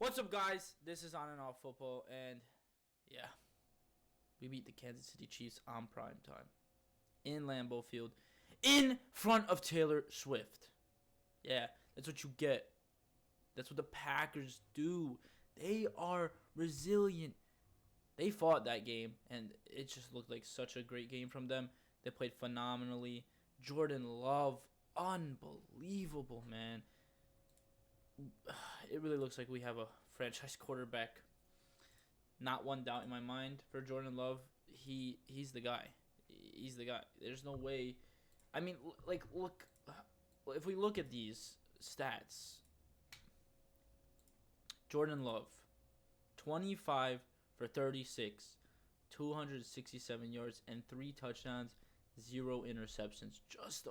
What's up, guys? This is On and Off Football, and yeah, we beat the Kansas City Chiefs on prime time in Lambeau Field in front of Taylor Swift. Yeah, that's what you get. That's what the Packers do. They are resilient. They fought that game, and it just looked like such a great game from them. They played phenomenally. Jordan Love, unbelievable, man. It really looks like we have a franchise quarterback. Not one doubt in my mind for Jordan Love. He's the guy. He's the guy. There's no way. I mean, look. If we look at these stats, Jordan Love, 25 for 36, 267 yards and 3 touchdowns, 0 interceptions. Just a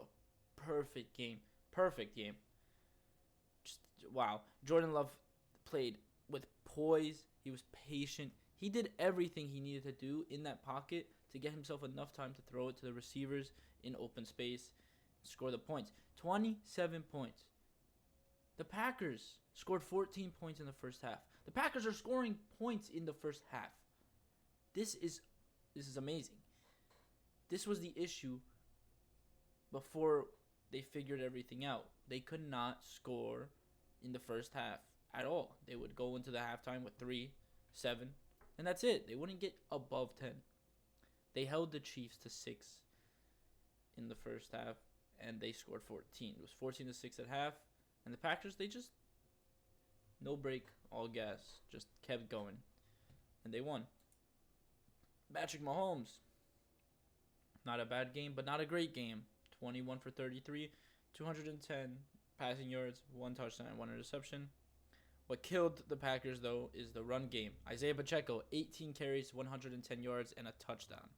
perfect game. Perfect game. Just wow. Jordan Love played with poise. He was patient. He did everything he needed to do in that pocket to get himself enough time to throw it to the receivers in open space, score the points. 27 points. The Packers scored 14 points in the first half. The Packers are scoring points in the first half. This is amazing. This was the issue before they figured everything out. They could not score in the first half at all. They would go into the halftime with 3, 7, and that's it. They wouldn't get above 10. They held the Chiefs to 6 in the first half, and they scored 14. It was 14-6 at half, and the Packers, they just no break, all gas, just kept going, and they won. Patrick Mahomes, not a bad game, but not a great game. 21 for 33, 210 passing yards, 1 touchdown, 1 interception. What killed the Packers, though, is the run game. Isaiah Pacheco, 18 carries, 110 yards, and a touchdown.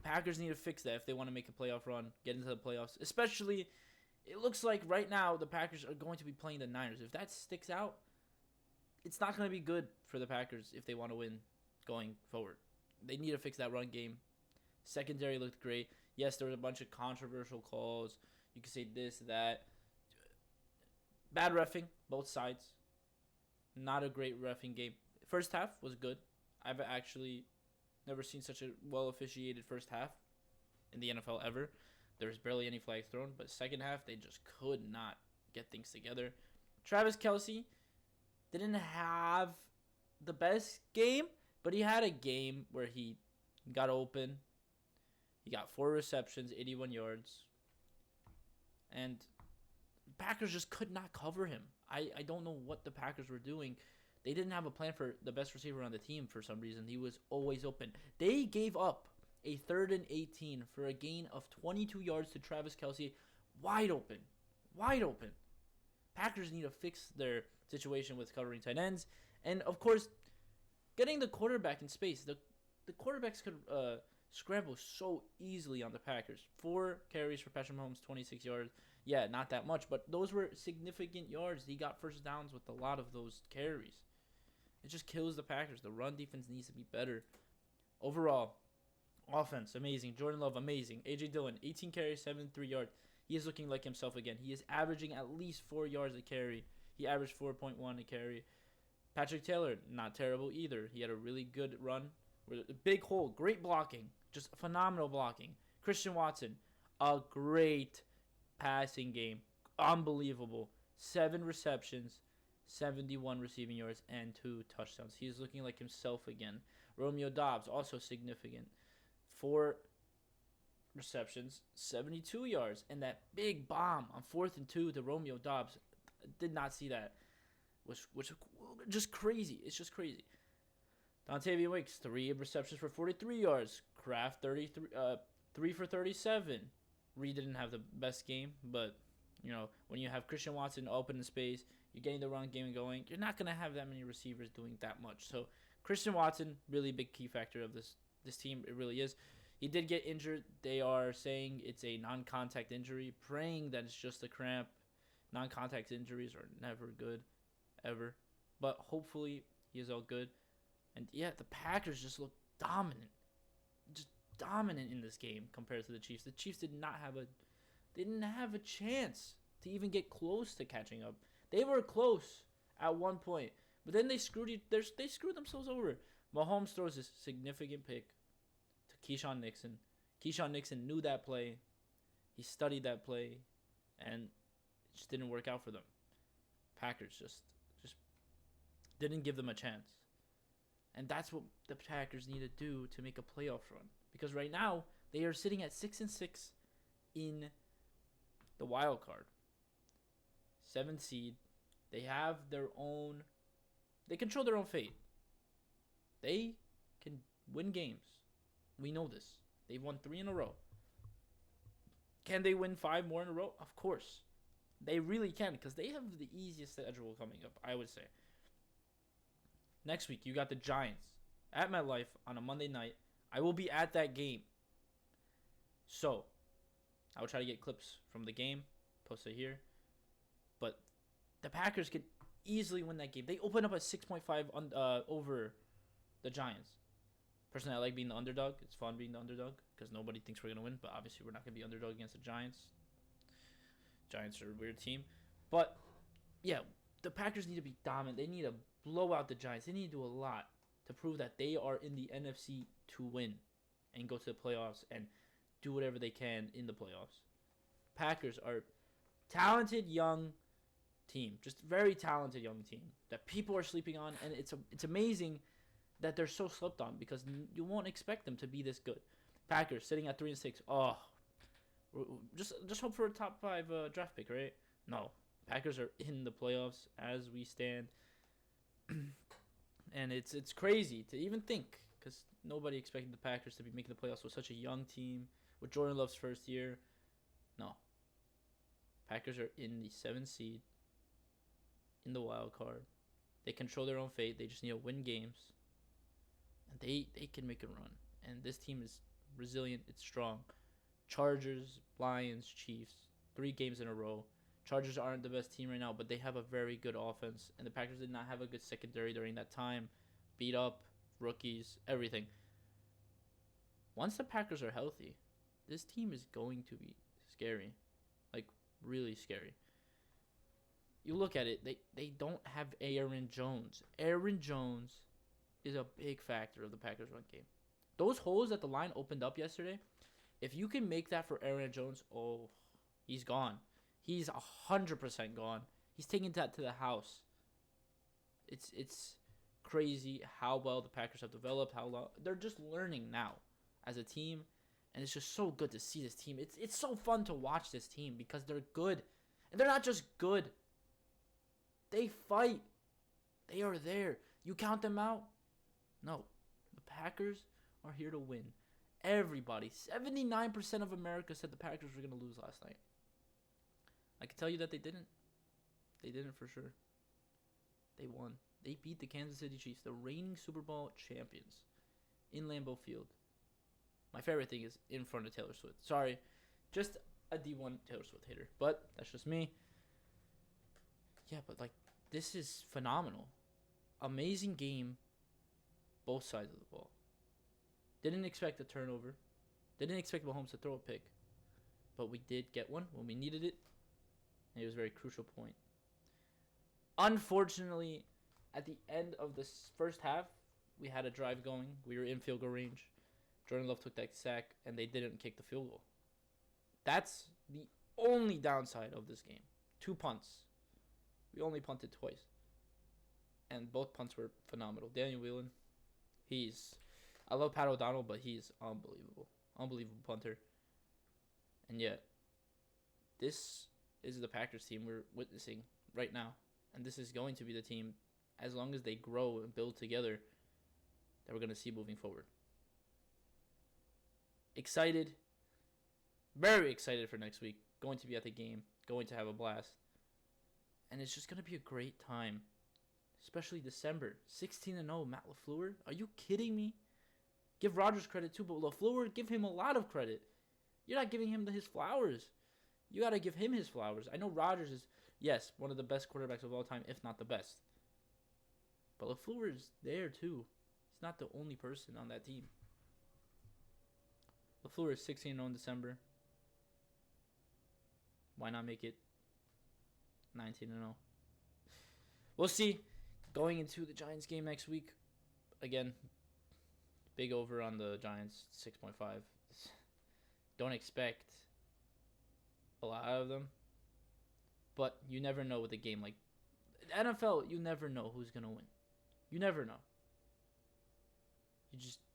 Packers need to fix that if they want to make a playoff run, get into the playoffs. Especially, it looks like right now the Packers are going to be playing the Niners. If that sticks out, it's not going to be good for the Packers if they want to win going forward. They need to fix that run game. Secondary looked great. Yes, there was a bunch of controversial calls. You could say this, that. Bad reffing, both sides. Not a great reffing game. First half was good. I've actually never seen such a well-officiated first half in the NFL ever. There's barely any flags thrown, but second half, they just could not get things together. Travis Kelce didn't have the best game, but he had a game where he got open. He got 4 receptions, 81 yards. And Packers just could not cover him. I don't know what the Packers were doing. They didn't have a plan for the best receiver on the team for some reason. He was always open. They gave up a 3rd and 18 for a gain of 22 yards to Travis Kelce. Wide open. Wide open. Packers need to fix their situation with covering tight ends. And, of course, getting the quarterback in space. The quarterbacks could scramble so easily on the Packers. 4 carries for Patrick Mahomes, 26 yards. Yeah, not that much, but those were significant yards. He got first downs with a lot of those carries. It just kills the Packers. The run defense needs to be better. Overall, offense, amazing. Jordan Love, amazing. A.J. Dillon, 18 carries, 73 yards. He is looking like himself again. He is averaging at least 4 yards a carry. He averaged 4.1 a carry. Patrick Taylor, not terrible either. He had a really good run. A big hole, great blocking. Just phenomenal blocking. Christian Watson, a great passing game. Unbelievable. 7 receptions, 71 receiving yards, and 2 touchdowns. He's looking like himself again. Romeo Doubs, also significant. 4 receptions, 72 yards, and that big bomb on 4th and 2 to Romeo Doubs. Did not see that. Which just crazy. It's just crazy. Dontavian Wicks, 3 receptions for 43 yards. Kraft, 3 for 37. Reed didn't have the best game, but, when you have Christian Watson open in space, you're getting the run game going, you're not going to have that many receivers doing that much. So, Christian Watson, really big key factor of this team. It really is. He did get injured. They are saying it's a non-contact injury, praying that it's just a cramp. Non-contact injuries are never good, ever. But hopefully he is all good. And yeah, the Packers just look dominant. Just dominant in this game compared to the Chiefs. The Chiefs didn't have a chance to even get close to catching up. They were close at one point. But then they screwed themselves over. Mahomes throws a significant pick to Keyshawn Nixon. Keyshawn Nixon knew that play. He studied that play, and it just didn't work out for them. Packers just didn't give them a chance. And that's what the Packers need to do to make a playoff run. Because right now, they are sitting at 6-6 in the wild card. 7th seed. They have their own. They control their own fate. They can win games. We know this. They've won 3 in a row. Can they win 5 more in a row? Of course. They really can, because they have the easiest schedule coming up, I would say. Next week, you got the Giants at MetLife on a Monday night. I will be at that game. So, I will try to get clips from the game, post it here. But the Packers could easily win that game. They open up at 6.5 over the Giants. Personally, I like being the underdog. It's fun being the underdog because nobody thinks we're going to win. But obviously, we're not going to be underdog against the Giants. Giants are a weird team. But, yeah, the Packers need to be dominant. They need to blow out the Giants. They need to do a lot to prove that they are in the NFC to win and go to the playoffs and do whatever they can in the playoffs. Packers are talented young team, just very talented young team that people are sleeping on, and it's amazing that they're so slept on because you won't expect them to be this good. Packers sitting at 3-6. Oh, just hope for a top 5 draft pick, right? No, Packers are in the playoffs as we stand, and it's crazy to even think because nobody expected the Packers to be making the playoffs with such a young team with Jordan Love's first year. No, Packers are in the 7th seed in the wild card. They control their own fate. They just need to win games. And they can make a run. And this team is resilient. It's strong. Chargers, Lions, Chiefs. 3 games in a row. Chargers aren't the best team right now, but they have a very good offense. And the Packers did not have a good secondary during that time. Beat up, rookies, everything. Once the Packers are healthy, this team is going to be scary. Like, really scary. You look at it, they don't have Aaron Jones. Aaron Jones is a big factor of the Packers run game. Those holes that the line opened up yesterday, if you can make that for Aaron Jones, oh, he's gone. He's 100% gone. He's taking that to the house. It's crazy how well the Packers have developed, they're just learning now as a team, and it's just so good to see this team. It's so fun to watch this team because they're good. And they're not just good. They fight. They are there. You count them out? No. The Packers are here to win. Everybody, 79% of America said the Packers were going to lose last night. I can tell you that they didn't. They didn't for sure. They won. They beat the Kansas City Chiefs, the reigning Super Bowl champions, in Lambeau Field. My favorite thing is in front of Taylor Swift. Sorry, just a D1 Taylor Swift hater, but that's just me. Yeah, but like, this is phenomenal. Amazing game, both sides of the ball. Didn't expect a turnover. Didn't expect Mahomes to throw a pick. But we did get one when we needed it. And it was a very crucial point. Unfortunately, at the end of the first half, we had a drive going. We were in field goal range. Jordan Love took that sack, and they didn't kick the field goal. That's the only downside of this game. 2 punts. We only punted twice. And both punts were phenomenal. Daniel Whelan, I love Pat O'Donnell, but he's unbelievable. Unbelievable punter. And yet, this is the Packers team we're witnessing right now. And this is going to be the team, as long as they grow and build together, that we're going to see moving forward. Excited. Very excited for next week. Going to be at the game. Going to have a blast. And it's just going to be a great time. Especially December. 16-0, Matt LaFleur. Are you kidding me? Give Rodgers credit too, but LaFleur, give him a lot of credit. You're not giving him his flowers. You got to give him his flowers. I know Rodgers is, yes, one of the best quarterbacks of all time, if not the best. But LaFleur is there too. He's not the only person on that team. LaFleur is 16-0 in December. Why not make it 19-0? we'll see. Going into the Giants game next week, again, big over on the Giants, 6.5. Don't expect a lot out of them, but you never know with a game like NFL. You never know who's gonna win. You never know.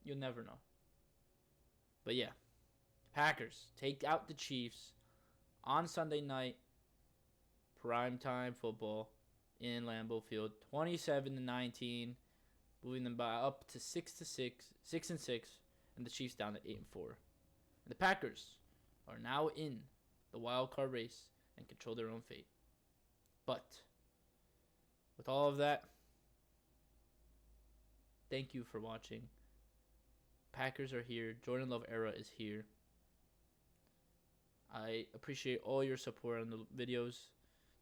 You'll never know. But yeah, Packers take out the Chiefs on Sunday night, primetime football in Lambeau Field, 27-19, moving them by up to 6-6, 6-6, and the Chiefs down to 8-4. And the Packers are now in the wild card race and control their own fate. But with all of that, thank you for watching. Packers are here. Jordan Love era is here. I appreciate all your support on the videos.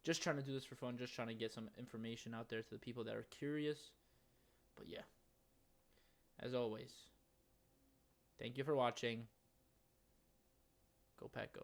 Just trying to do this for fun. Just trying to get some information out there to the people that are curious. But yeah, as always, thank you for watching. Go Pack Go.